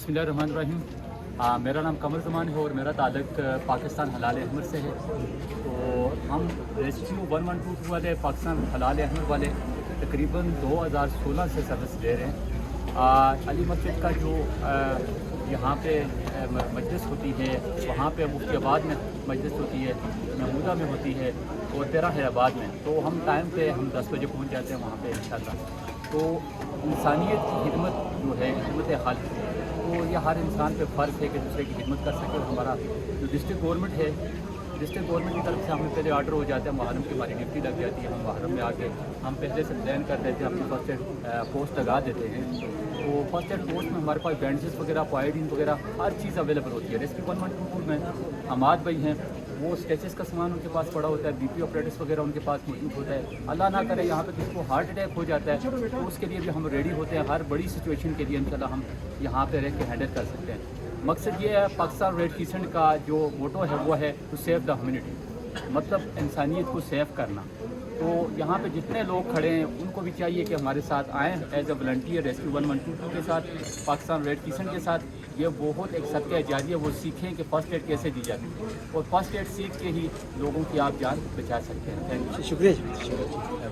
बिस्मिल्लाहिर्रहमानिर्रहीम। मेरा नाम कमर ज़मान है और मेरा ताल्लुक़ पाकिस्तान हलाल अहमद से है। तो हम रेस्क्यू 112 वाले पाकिस्तान हलाल अहमद वाले तकरीबन 2016 से सर्विस ले रहे हैं। अली मस्जिद का जो यहाँ पे मजलिस होती है, वहाँ पे मुफ्तियाबाद में मजलिस होती है, महमूदा में होती है और तेरा हैदराबाद में। तो हम टाइम पे हम 10 बजे पहुँच जाते हैं वहाँ पे इंशाअल्लाह। तो इंसानियत की खिदमत जो है, खिदमत हाल, तो यह हर इंसान पे फ़र्ज़ है कि दूसरे की खिदमत कर सके। और हमारा जो डिस्ट्रिक्ट गवर्नमेंट है, डिस्ट्रिक्ट गवर्नमेंट की तरफ से हमें पहले आर्डर हो जाता है, मुहर्रम की हमारी ड्यूटी लग जाती है। हम मुहर्रम में आके हम पहले से प्लान कर देते हैं, अपनी फर्स्ट एड पोस्ट लगा देते हैं। तो फर्स्ट एड पोस्ट में हमारे पास बैंडेजेस वगैरह, पायोडीन वगैरह हर चीज़ अवेलेबल होती है। रेस्क्यू 112 में हमाद भाई हैं, वो स्टेचेस का सामान उनके पास पड़ा होता है, बीपी ऑपरेटर्स वगैरह उनके पास मौजूद होता है। अल्लाह ना करे यहाँ पे किसी को हार्ट अटैक हो जाता है तो उसके लिए भी हम रेडी होते हैं। हर बड़ी सिचुएशन के लिए इंशाल्लाह हम यहाँ पे रह के हैंडल कर सकते हैं। मकसद ये है, पाकिस्तान रेड क्रिसेंट का जो मोटो है वो है टू सेव द ह्यूमैनिटी, मतलब इंसानियत को सेव करना। तो यहाँ पे जितने लोग खड़े हैं उनको भी चाहिए कि हमारे साथ आएँ एज अ वॉलंटियर रेस्क्यू 112 के साथ, पाकिस्तान रेड क्रिसेंट के साथ। ये बहुत एक सदका जारिया, वो सीखें कि फ़र्स्ट एड कैसे दी जाती है और फर्स्ट एड सीख के ही लोगों की आप जान बचा सकते हैं। थैंक यू, शुक्रिया।